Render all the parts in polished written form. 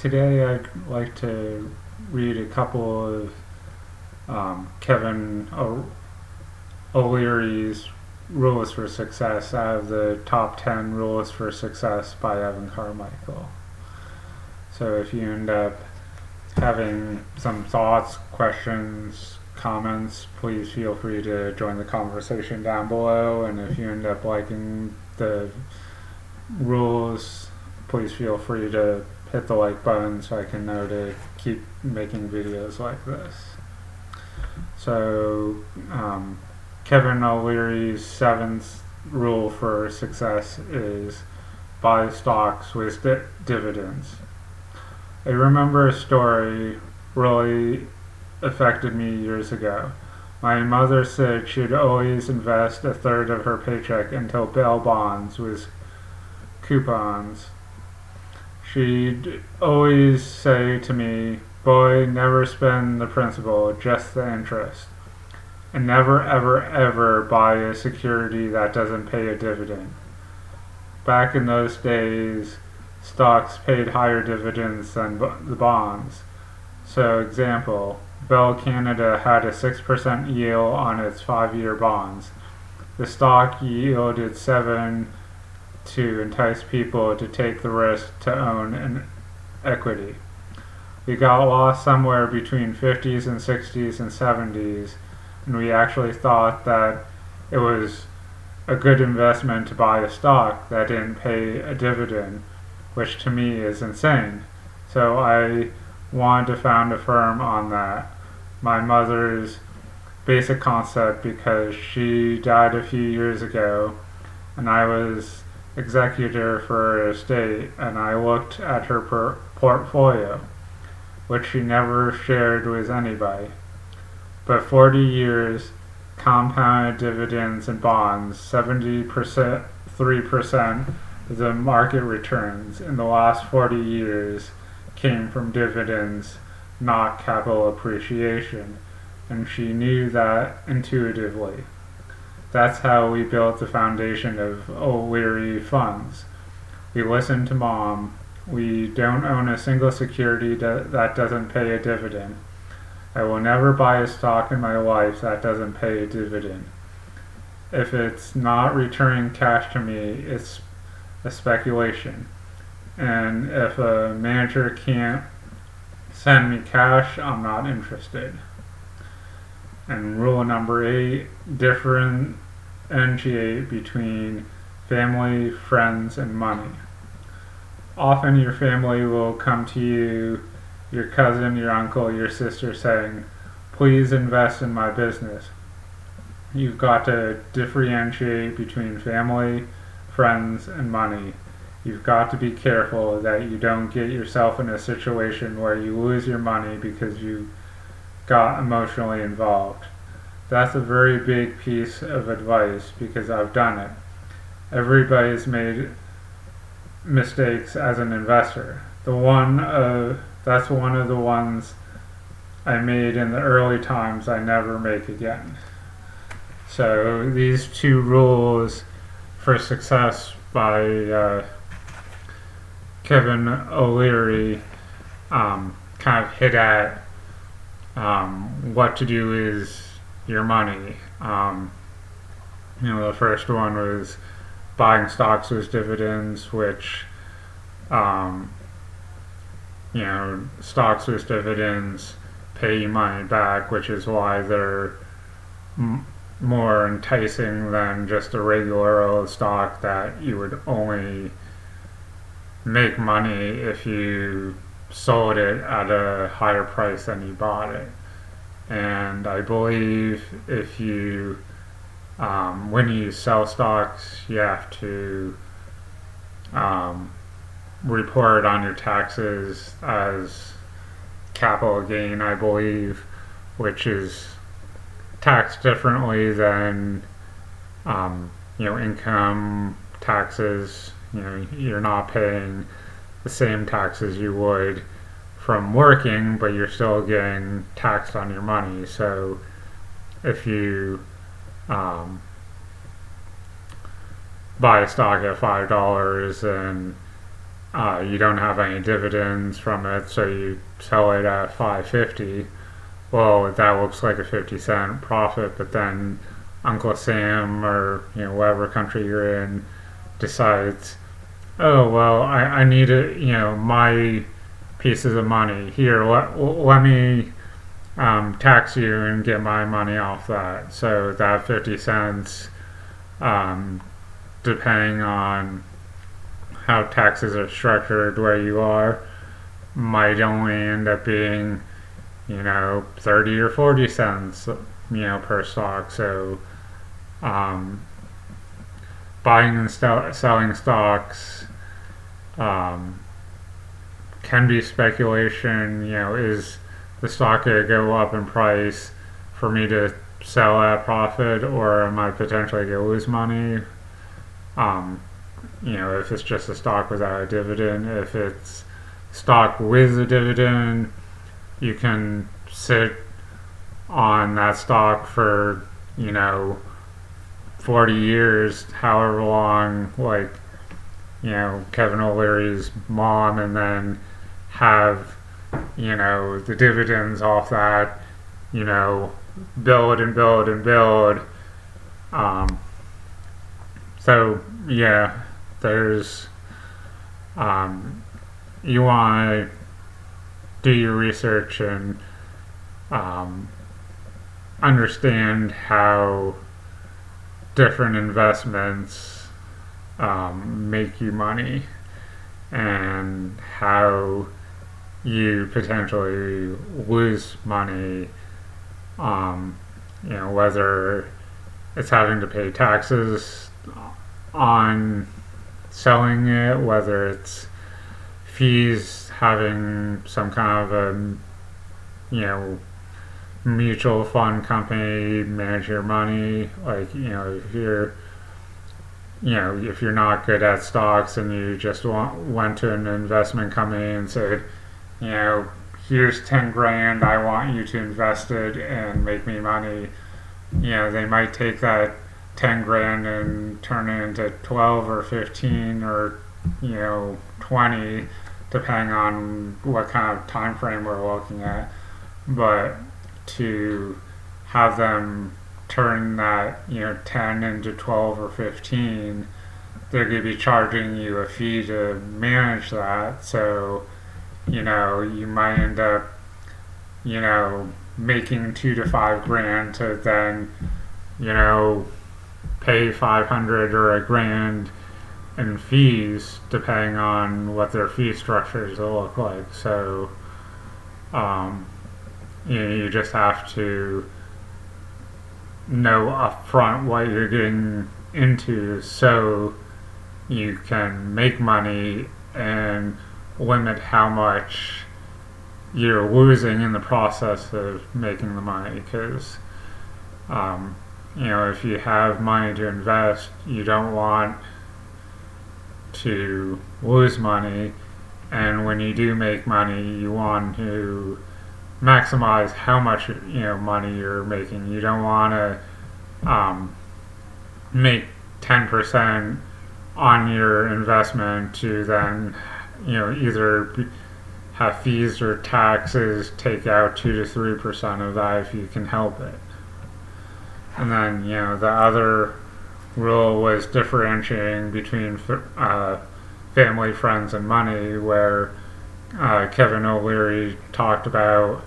Today I'd like to read a couple of Kevin O'Leary's Rules for Success out of the Top 10 Rules for Success by Evan Carmichael. So if you end up having some thoughts, questions, comments, please feel free to join the conversation down below. And if you end up liking the rules, please feel free to hit the like button so I can know to keep making videos like this. So, Kevin O'Leary's seventh rule for success is buy stocks with dividends. I remember a story really affected me years ago. My mother said she'd always invest a third of her paycheck into bail bonds with coupons. She'd always say to me, "Boy, never spend the principal, just the interest. And never ever ever buy a security that doesn't pay a dividend." Back in those days, stocks paid higher dividends than the bonds. So example, Bell Canada had a 6% yield on its 5-year bonds. The stock yielded 7 to entice people to take the risk to own an equity. We got lost somewhere between 50s and 60s and 70s, and we actually thought that it was a good investment to buy a stock that didn't pay a dividend, which to me is insane. So I wanted to found a firm on that. My mother's basic concept, because she died a few years ago and I was executor for her estate, and I looked at her portfolio, which she never shared with anybody. But 40 years, compounded dividends and bonds, 73% of the market returns in the last 40 years came from dividends, not capital appreciation, and she knew that intuitively. That's how we built the foundation of O'Leary Funds. We listened to Mom. We don't own a single security that doesn't pay a dividend. I will never buy a stock in my life that doesn't pay a dividend. If it's not returning cash to me, it's a speculation. And if a manager can't send me cash, I'm not interested. And rule number 8, differentiate between family, friends, and money. Often your family will come to you, your cousin, your uncle, your sister, saying, "Please invest in my business." You've got to differentiate between family, friends, and money. You've got to be careful that you don't get yourself in a situation where you lose your money because you got emotionally involved. That's a very big piece of advice because I've done it. Everybody's made mistakes as an investor. That's one of the ones I made in the early times I never make again. So these 2 rules for success by Kevin O'Leary kind of hit at what to do with your money. The first one was buying stocks with dividends, which, stocks with dividends pay you money back, which is why they're more enticing than just a regular old stock that you would only make money if you sold it at a higher price than you bought it. And I believe if you, when you sell stocks, you have to report on your taxes as capital gain, I believe, which is taxed differently than income taxes. You're not paying the same taxes you would from working, but you're still getting taxed on your money. So if you buy a stock at $5 and you don't have any dividends from it, so you sell it at 5.50. Well, that looks like a 50-cent profit, but then Uncle Sam or whatever country you're in decides, oh well, I need my pieces of money here. Let me tax you and get my money off that. So that 50 cents, um, depending on how taxes are structured where you are, might only end up being 30 or 40 cents per stock. So um, buying and selling stocks um, can be speculation. Is the stock going to go up in price for me to sell at profit, or am I potentially going to lose money? Um, if it's just a stock without a dividend. If it's stock with a dividend, you can sit on that stock for 40 years, however long, like Kevin O'Leary's mom, and then have the dividends off that build and build and build. um, so yeah, there's you want to do your research and um, understand how different investments make you money, and how you potentially lose money, whether it's having to pay taxes on selling it, whether it's fees, having some kind of a mutual fund company manage your money. Like if you're not good at stocks and you just went to an investment company and said, here's 10 grand, I want you to invest it and make me money, they might take that 10 grand and turn it into 12 or 15 or 20, depending on what kind of time frame we're looking at. But to have them turn that 10 into 12 or 15, they're going to be charging you a fee to manage that. So you might end up making 2 to 5 grand to then pay 500 or a grand in fees, depending on what their fee structures will look like. So you just have to know upfront what you're getting into, so you can make money and limit how much you're losing in the process of making the money. Because if you have money to invest, you don't want to lose money, and when you do make money, you want to maximize how much money you're making. You don't want to make 10% on your investment to then either have fees or taxes take out 2 to 3% of that if you can help it. And then the other rule was differentiating between family, friends, and money, where Kevin O'Leary talked about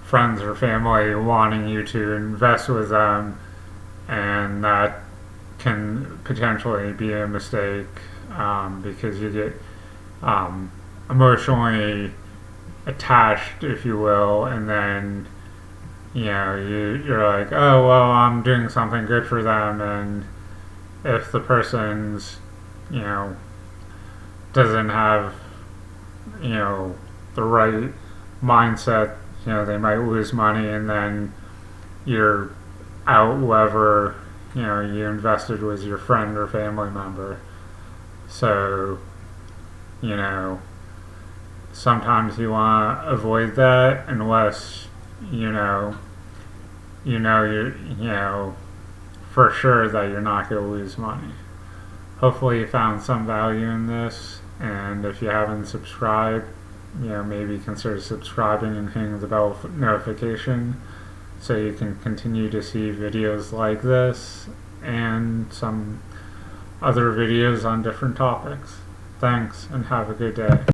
friends or family wanting you to invest with them, and that can potentially be a mistake, because you get emotionally attached, if you will, and then you're like, oh well, I'm doing something good for them, and if the person's doesn't have the right mindset, they might lose money, and then you're out whoever you invested with, your friend or family member. So sometimes you want to avoid that, unless you're for sure that you're not going to lose money. Hopefully you found some value in this, and if you haven't subscribed, maybe consider subscribing and hitting the bell notification so you can continue to see videos like this and some other videos on different topics. Thanks, and have a good day.